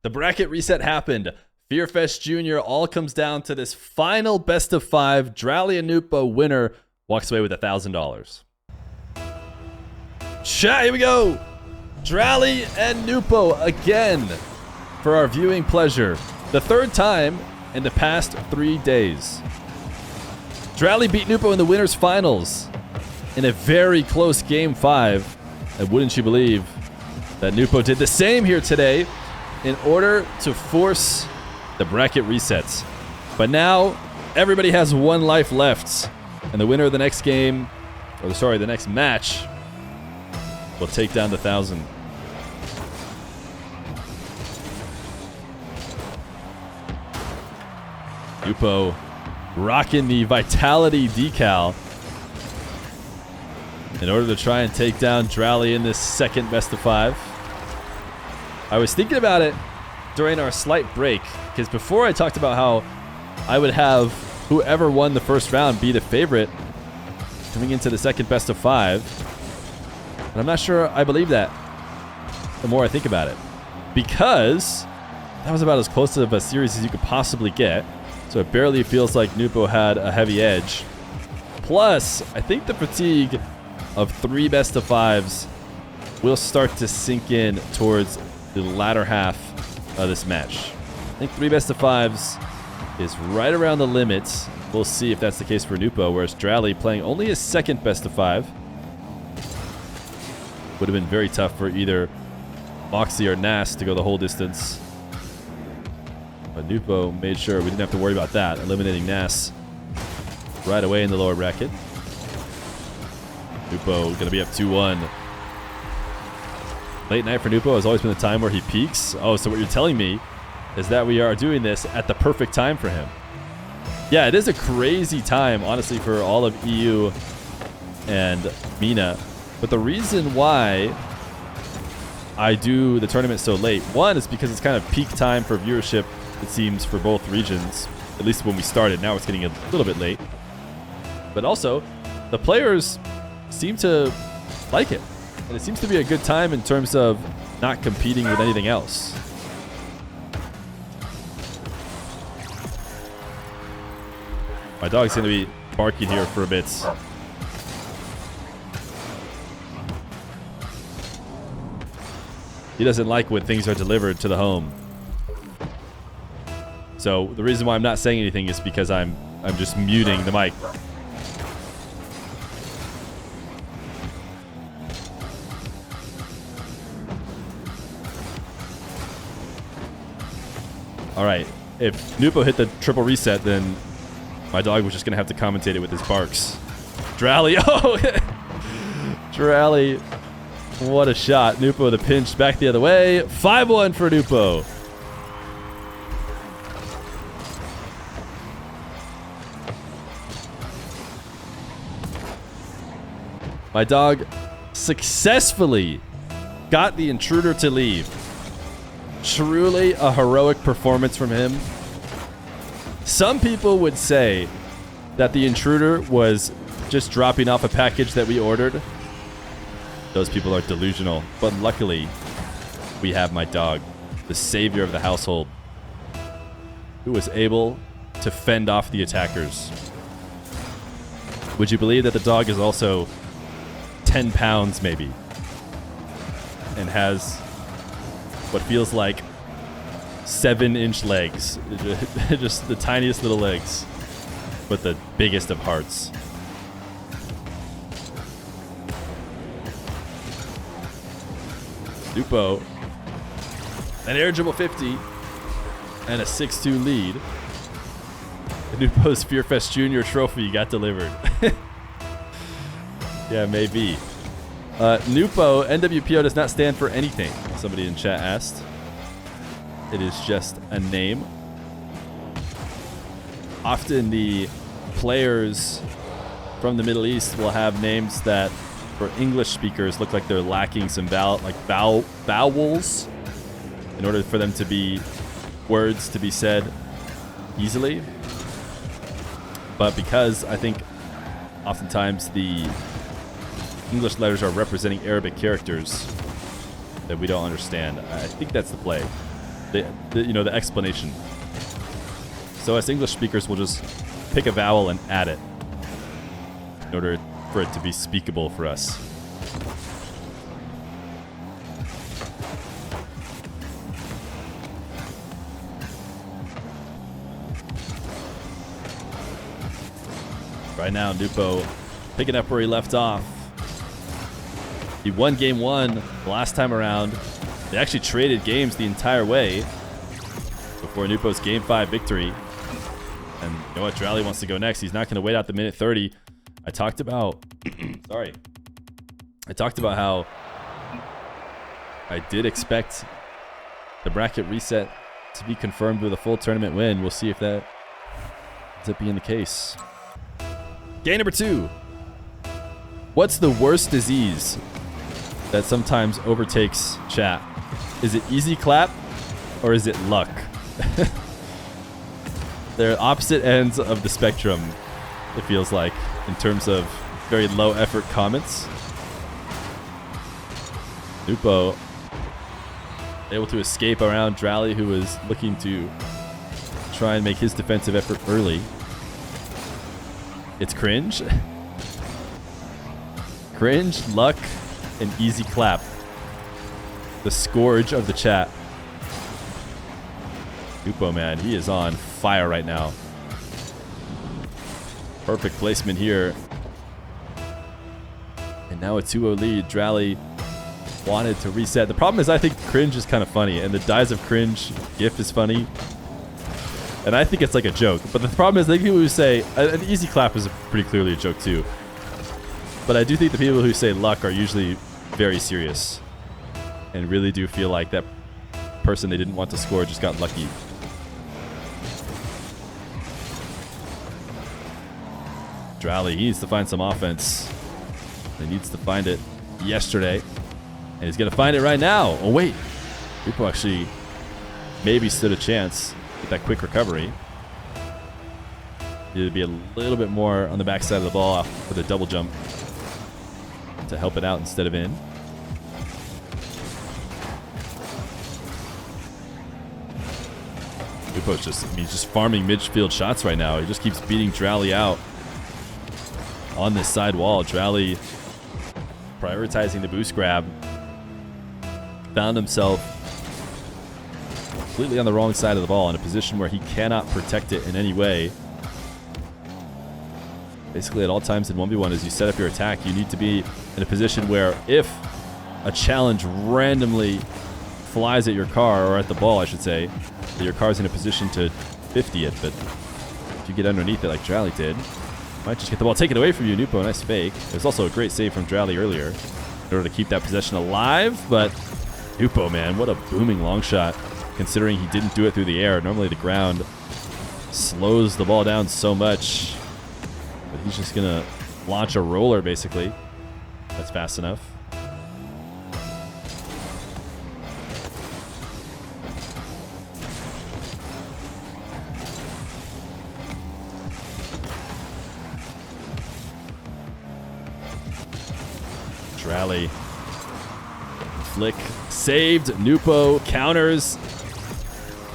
The bracket reset happened. Fearfest Jr. all comes down to this final best of 5. Dralii and Nwpo winner walks away with $1,000. Chat, here we go. Dralii and Nwpo again for our viewing pleasure. The third time in the past 3 days. Dralii beat Nwpo in the winners finals in a very close game 5. And wouldn't you believe that Nwpo did the same here today in order to force the bracket resets. But now everybody has 1 life left, and the winner of the next game, or sorry, the next match, will take down the 1,000. Nwpo rocking the Vitality decal in order to try and take down Dralii in this second best of 5. I was thinking about it during our slight break, because before I talked about how I would have whoever won the first round be the favorite coming into the second best of 5. And I'm not sure I believe that the more I think about it, because that was about as close of a series as you could possibly get. So it barely feels like Nwpo had a heavy edge. Plus, I think the fatigue of 3 best of 5s will start to sink in towards the latter half of this match. I think 3 best of 5s is right around the limit. We'll see if that's the case for Nwpo, whereas Dralii playing only his second best of 5 would have been very tough for either Moxie or Nas to go the whole distance. But Nwpo made sure we didn't have to worry about that, eliminating Nas right away in the lower bracket. Nwpo going to be up 2-1. Late night for Nwpo has always been the time where he peaks. Oh, so what you're telling me is that we are doing this at the perfect time for him. Yeah, it is a crazy time, honestly, for all of EU and MENA. But the reason why I do the tournament so late, one, is because it's kind of peak time for viewership, it seems, for both regions. At least when we started. Now it's getting a little bit late. But also, the players seem to like it. And it seems to be a good time in terms of not competing with anything else. My dog's going to be barking here for a bit. He doesn't like when things are delivered to the home. So the reason why I'm not saying anything is because I'm just muting the mic. All right, if Nwpo hit the triple reset, then my dog was just going to have to commentate it with his barks. Dralii, oh! Dralii, what a shot. Nwpo the pinch back the other way. 5-1 for Nwpo. My dog successfully got the intruder to leave. Truly a heroic performance from him. Some people would say that the intruder was just dropping off a package that we ordered. Those people are delusional. But luckily, we have my dog, the savior of the household, who was able to fend off the attackers. Would you believe that the dog is also 10 pounds maybe and has what feels like 7-inch legs? Just the tiniest little legs, but the biggest of hearts. Nwpo, an air dribble 50 and a 6-2 lead. Nwpo's Fearfest Jr. trophy got delivered. Yeah, maybe. Nwpo, NWPO does not stand for anything, somebody in chat asked. It is just a name. Often the players from the Middle East will have names that, for English speakers, look like they're lacking some vowels in order for them to be words to be said easily. But because I think oftentimes the English letters are representing Arabic characters that we don't understand, I think that's the play. the explanation. So as English speakers, we'll just pick a vowel and add it in order for it to be speakable for us. Right now, Nwpo picking up where he left off. He won game 1 the last time around. They actually traded games the entire way before Nwpo's game 5 victory. And you know what? Dralii wants to go next. He's not going to wait out the minute 30. I talked about how I did expect the bracket reset to be confirmed with a full tournament win. We'll see if that ends up being the case. Game number 2. What's the worst disease that sometimes overtakes chat? Is it easy clap or is it luck? They're opposite ends of the spectrum, it feels like, in terms of very low effort comments. Nwpo able to escape around Dralii, who was looking to try and make his defensive effort early. It's cringe. Cringe, luck, and easy clap. The scourge of the chat. Nwpo, man, he is on fire right now. Perfect placement here. And now a 2-0 lead. Dralii wanted to reset. The problem is I think cringe is kind of funny, and the Dies of Cringe gif is funny. And I think it's like a joke. But the problem is the people who say, an easy clap is pretty clearly a joke too. But I do think the people who say luck are usually very serious and really do feel like that person they didn't want to score just got lucky. Dralii, he needs to find some offense. He needs to find it yesterday. And he's going to find it right now. Oh, wait. Nwpo actually maybe stood a chance with that quick recovery. Needed to be a little bit more on the backside of the ball with a double jump to help it out instead of in. Nwpo's just farming midfield shots right now. He just keeps beating Dralii out on this side wall. Dralii prioritizing the boost grab. Found himself completely on the wrong side of the ball in a position where he cannot protect it in any way. Basically at all times in 1v1, as you set up your attack, you need to be in a position where if a challenge randomly flies at your car, or at the ball I should say, that your car's in a position to 50 it, but if you get underneath it like Dralii did, might just get the ball taken away from you. Nwpo, nice fake. There's also a great save from Dralii earlier in order to keep that possession alive, but Nwpo, man, what a booming long shot, considering he didn't do it through the air. Normally the ground slows the ball down so much, but he's just gonna launch a roller basically. That's fast enough. Dralii. Flick saved. Nwpo counters.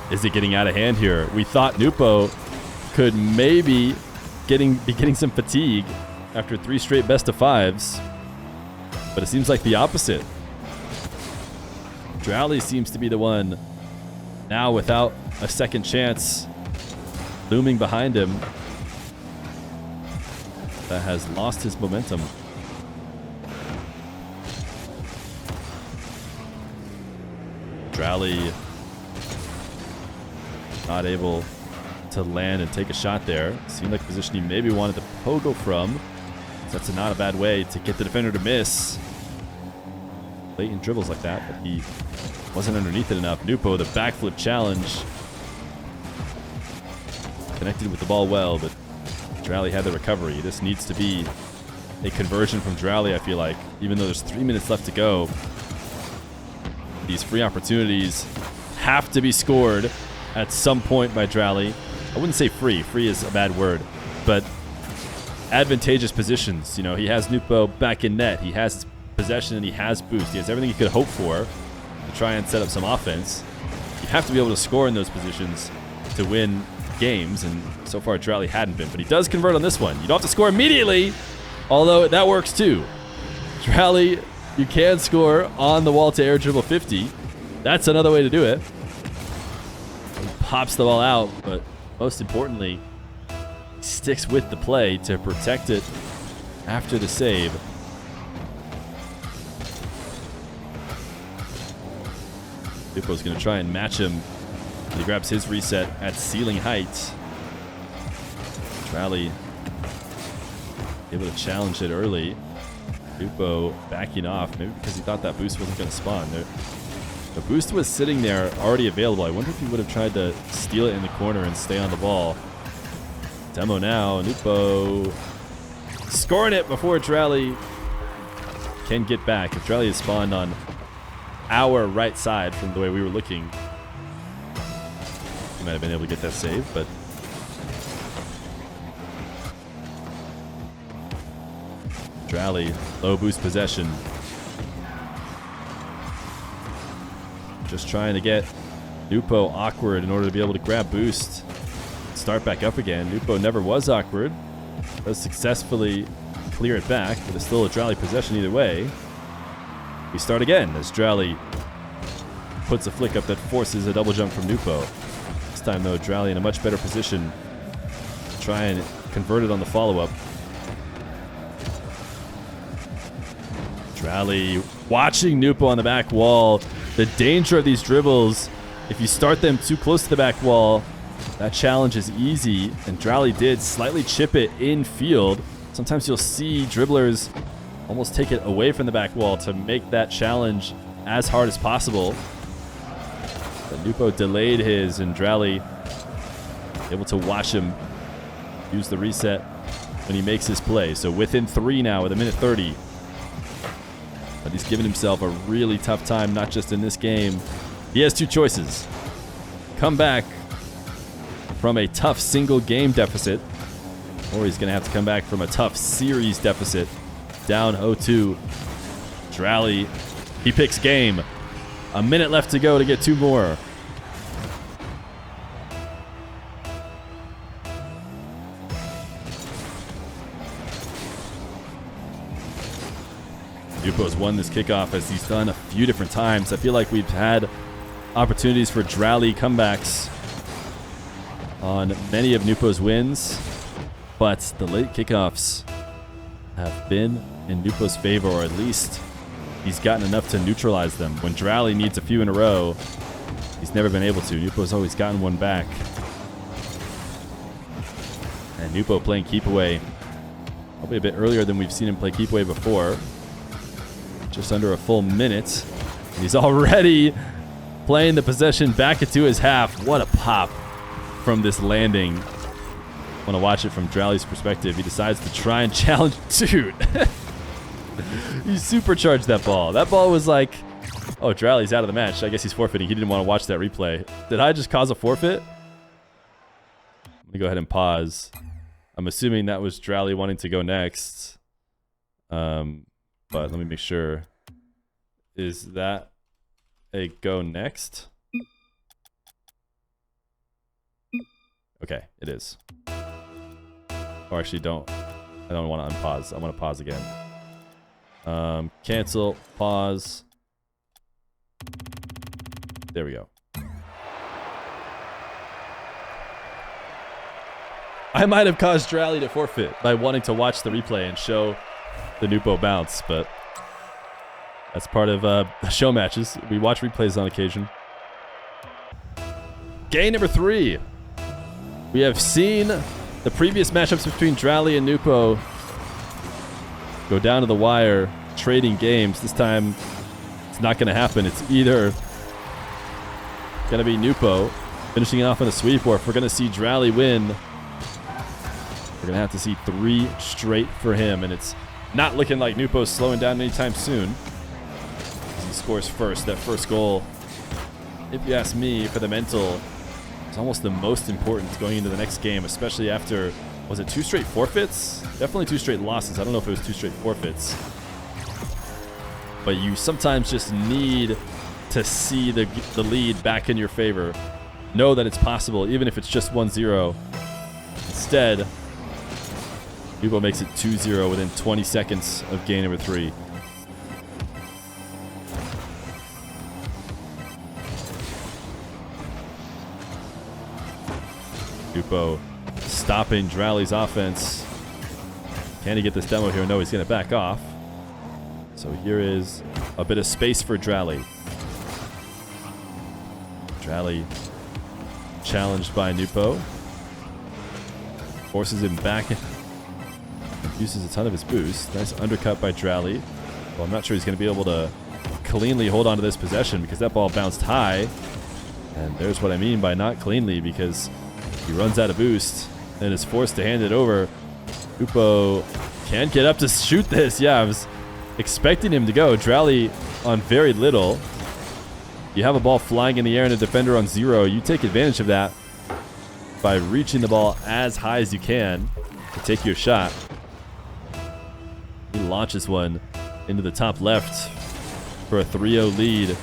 Is it getting out of hand here? We thought Nwpo could maybe be getting some fatigue after 3 straight best of 5s, but it seems like the opposite. Dralii seems to be the one now without a second chance looming behind him that has lost his momentum. Dralii not able to land and take a shot there. Seemed like a position he maybe wanted to pogo from. So that's not a bad way to get the defender to miss. Blatant dribbles like that, but he wasn't underneath it enough. Nwpo, the backflip challenge. Connected with the ball well, but Dralii had the recovery. This needs to be a conversion from Dralii, I feel like. Even though there's 3 minutes left to go, these free opportunities have to be scored at some point by Dralii. I wouldn't say free. Free is a bad word. But advantageous positions. You know, he has Nwpo back in net. He has his possession and he has boost. He has everything he could hope for to try and set up some offense. You have to be able to score in those positions to win games, and so far Dralii hadn't been. But he does convert on this one. You don't have to score immediately, although that works too. Dralii, you can score on the wall to air dribble 50. That's another way to do it. He pops the ball out, but most importantly, he sticks with the play to protect it after the save. Nwpo's going to try and match him. He grabs his reset at ceiling height. Dralii able to challenge it early. Nwpo backing off, maybe because he thought that boost wasn't going to spawn. The boost was sitting there already available. I wonder if he would have tried to steal it in the corner and stay on the ball. Demo now. Nwpo scoring it before Dralii can get back. If Dralii had spawned on our right side from the way we were looking, he might have been able to get that save, but Dralii, low boost possession. Just trying to get Nwpo awkward in order to be able to grab boost. Start back up again. Nwpo never was awkward. Does successfully clear it back, but it's still a Dralii possession either way. We start again as Dralii puts a flick up that forces a double jump from Nwpo. This time, though, Dralii in a much better position to try and convert it on the follow-up. Dralii watching Nwpo on the back wall. The danger of these dribbles, if you start them too close to the back wall, that challenge is easy, and Dralii did slightly chip it in field. Sometimes you'll see dribblers almost take it away from the back wall to make that challenge as hard as possible. But Nwpo delayed his, and Dralii able to watch him use the reset when he makes his play. So within 3 now with 1:30. But he's given himself a really tough time, not just in this game. He has 2 choices. Come back from a tough single game deficit, or he's going to have to come back from a tough series deficit. Down 0-2. Dralii, he picks game. 1 minute left to go to get 2 more. Nwpo's won this kickoff as he's done a few different times. I feel like we've had opportunities for Dralii comebacks on many of Nwpo's wins, but the late kickoffs have been in Nwpo's favor, or at least he's gotten enough to neutralize them. When Dralii needs a few in a row, he's never been able to. Nwpo's always gotten one back. And Nwpo playing keep away probably a bit earlier than we've seen him play keep away before. Just under a full minute. And he's already playing the possession back into his half. What a pop from this landing. I want to watch it from Dralii's perspective. He decides to try and challenge. Dude. He supercharged that ball. That ball was like, oh, Dralii's out of the match. I guess he's forfeiting. He didn't want to watch that replay. Did I just cause a forfeit? I'm going to go ahead and pause. I'm assuming that was Dralii wanting to go next. But let me make sure. Is that a go next? Okay, it is. Or actually, I don't want to unpause. I want to pause again. Cancel, pause. There we go. I might have caused Dralii to forfeit by wanting to watch the replay and show the Nwpo bounce, but that's part of show matches. We watch replays on occasion. Game number 3. We have seen the previous matchups between Dralii and Nwpo go down to the wire, trading games. This time, it's not going to happen. It's either going to be Nwpo finishing it off in a sweep, or if we're going to see Dralii win, we're going to have to see 3 straight for him, and it's not looking like Nwpo's slowing down anytime soon. He scores first. That first goal, if you ask me, for the mental, is almost the most important going into the next game, especially after, was it 2 straight forfeits? Definitely 2 straight losses. I don't know if it was 2 straight forfeits. But you sometimes just need to see the lead back in your favor. Know that it's possible, even if it's just 1-0. Instead, Nwpo makes it 2-0 within 20 seconds of game number 3. Nwpo stopping Dralii's offense. Can he get this demo here? No, he's going to back off. So here is a bit of space for Dralii. Dralii challenged by Nwpo. Forces him back. Uses a ton of his boost. Nice undercut by Dralii. Well, I'm not sure he's going to be able to cleanly hold on to this possession because that ball bounced high. And there's what I mean by not cleanly, because he runs out of boost and is forced to hand it over. Nwpo can't get up to shoot this. Yeah, I was expecting him to go. Dralii on very little. You have a ball flying in the air and a defender on 0. You take advantage of that by reaching the ball as high as you can to take your shot. He launches one into the top left for a 3-0 lead.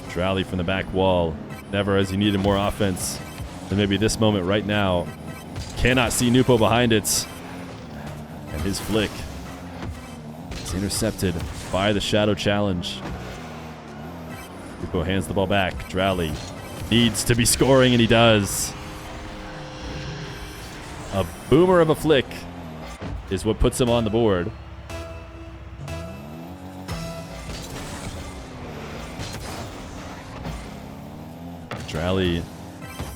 Dralii from the back wall. Never has he needed more offense than maybe this moment right now. Cannot see Nwpo behind it. And his flick is intercepted by the Shadow Challenge. Nwpo hands the ball back. Dralii needs to be scoring, and he does. A boomer of a flick is what puts him on the board. Dralii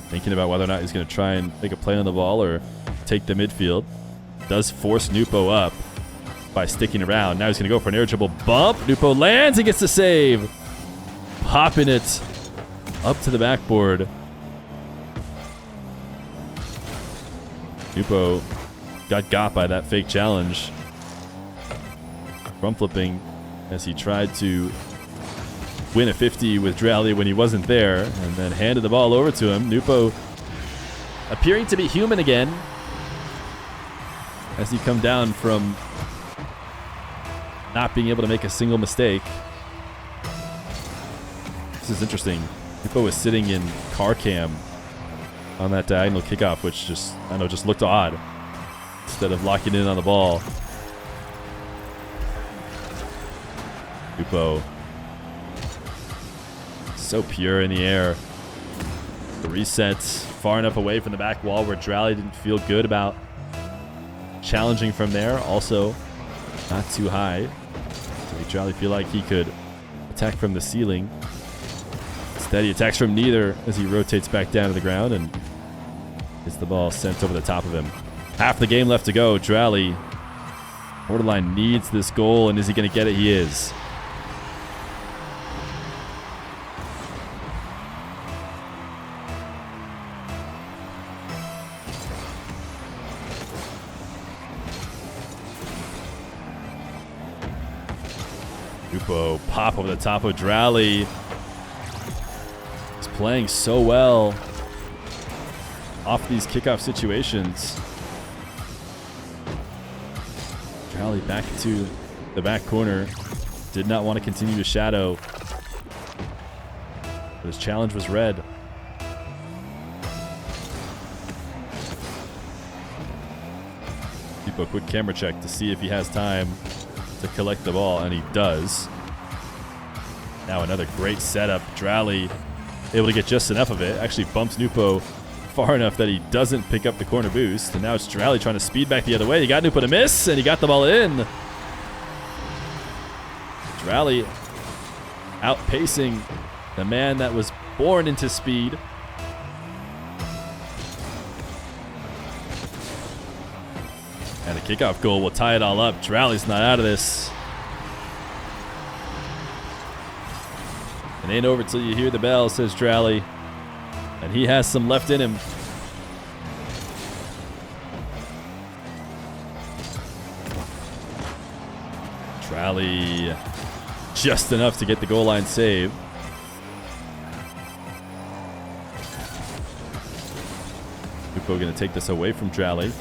thinking about whether or not he's going to try and make a play on the ball or take the midfield. Does force Nwpo up by sticking around. Now he's going to go for an air dribble bump. Nwpo lands and gets the save. Popping it up to the backboard. Nwpo got by that fake challenge. Front flipping as he tried to win a 50 with Dralii when he wasn't there, and then handed the ball over to him. Nwpo appearing to be human again as he come down from not being able to make a single mistake. This is interesting. Nwpo was sitting in car cam on that diagonal kickoff, which just, I don't know, just looked odd instead of locking in on the ball. Nwpo so pure in the air. The resets far enough away from the back wall where Dralii didn't feel good about challenging from there. Also, not too high to make Dralii feel like he could attack from the ceiling. Instead, he attacks from neither as he rotates back down to the ground and gets the ball sent over the top of him. Half the game left to go. Dralii, borderline, needs this goal, and is he going to get it? He is. Nwpo pop over the top of Dralii. He's playing so well off these kickoff situations. Dralii back to the back corner. Did not want to continue to shadow, but his challenge was read. Nwpo, quick camera check to see if he has time to collect the ball, and he does. Now another great setup. Dralii able to get just enough of it. Actually bumps Nwpo far enough that he doesn't pick up the corner boost. And now it's Dralii trying to speed back the other way. He got Nwpo to miss, and he got the ball in. Dralii outpacing the man that was born into speed. And a kickoff goal will tie it all up. Dralii's not out of this. It ain't over till you hear the bell, says Dralii. And he has some left in him. Dralii just enough to get the goal line save. Nwpo going to take this away from Dralii.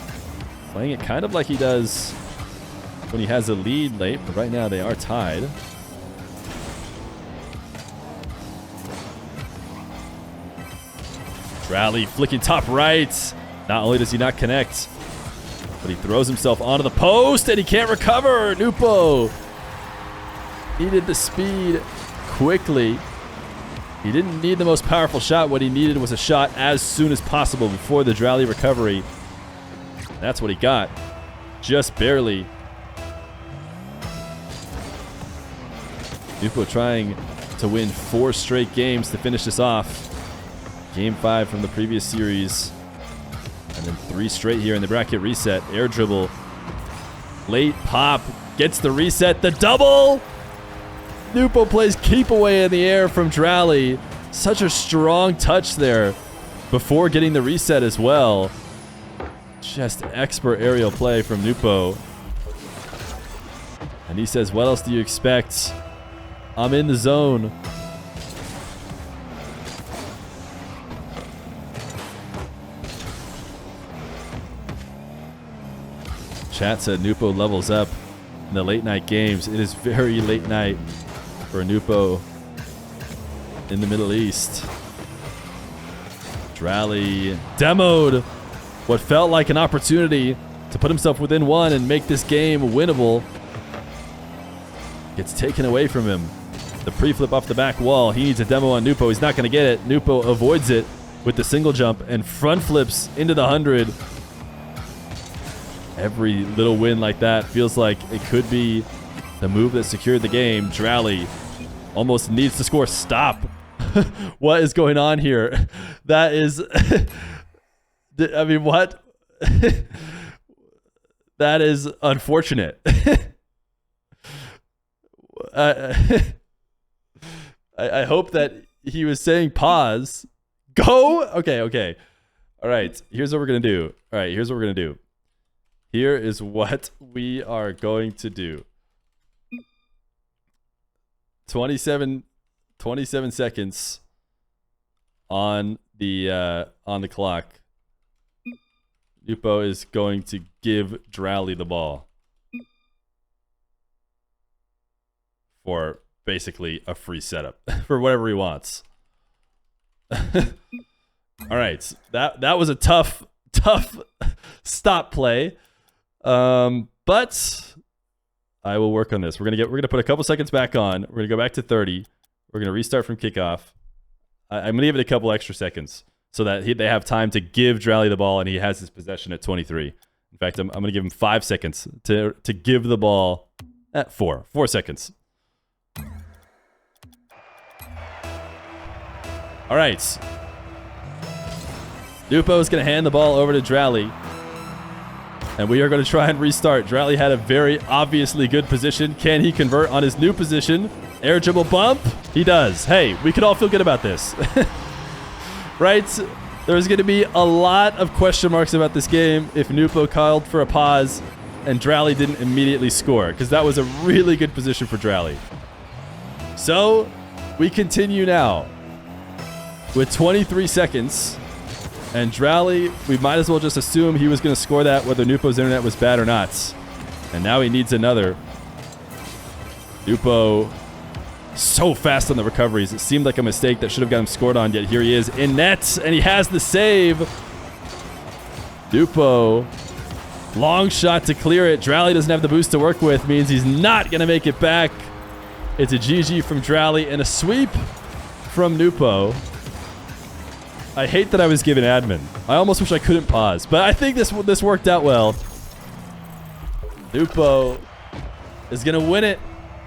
Playing it kind of like he does when he has a lead late, but right now they are tied. Dralii flicking top right. Not only does he not connect, but he throws himself onto the post and he can't recover. Nwpo needed the speed quickly. He didn't need the most powerful shot. What he needed was a shot as soon as possible before the Dralii recovery. That's what he got. Just barely. Nwpo trying to win 4 straight games to finish this off. Game 5 from the previous series. And then 3 straight here in the bracket reset. Air dribble. Late pop. Gets the reset. The double! Nwpo plays keep away in the air from Dralii. Such a strong touch there before getting the reset as well. Just expert aerial play from Nwpo. And he says, what else do you expect? I'm in the zone. Chat said Nwpo levels up in the late night games. It is very late night for Nwpo in the Middle East. Dralii demoed what felt like an opportunity to put himself within 1 and make this game winnable. Gets taken away from him. The pre-flip off the back wall. He needs a demo on Nwpo. He's not going to get it. Nwpo avoids it with the single jump and front flips into the 100. Every little win like that feels like it could be the move that secured the game. Dralii almost needs to score. Stop. What is going on here? That is... I mean, what? That is unfortunate. I hope that he was saying pause. Go? Okay. All right. Here's what we're going to do. Here is what we are going to do. 27 seconds on the clock. Nwpo is going to give Dralii the ball for basically a free setup for whatever he wants. All right, that was a tough stop play, but I will work on this. We're gonna put a couple seconds back on. We're gonna go back to 30. We're gonna restart from kickoff. I'm gonna give it a couple extra seconds so that they have time to give Dralii the ball, and he has his possession at 23. In fact, I'm gonna give him 5 seconds to give the ball at 4 seconds. All right. Nwpo is going to hand the ball over to Dralii. And we are going to try and restart. Dralii had a very obviously good position. Can he convert on his new position? Air dribble bump. He does. Hey, we could all feel good about this. Right? There's going to be a lot of question marks about this game if Nwpo called for a pause and Dralii didn't immediately score, because that was a really good position for Dralii. So we continue now with 23 seconds. And Dralii, we might as well just assume he was going to score that whether Nwpo's internet was bad or not. And now he needs another. Nwpo so fast on the recoveries. It seemed like a mistake that should have got him scored on, yet here he is in net, and he has the save. Nwpo, long shot to clear it. Dralii doesn't have the boost to work with, means he's not going to make it back. It's a GG from Dralii and a sweep from Nwpo. I hate that I was given admin. I almost wish I couldn't pause, but I think this worked out well. Nwpo is going to win it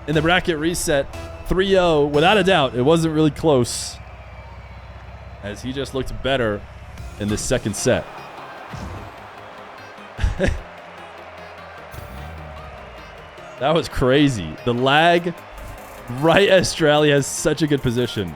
in the bracket reset 3-0 without a doubt. It wasn't really close, as he just looked better in this second set. That was crazy. The lag right as Dralii has such a good position.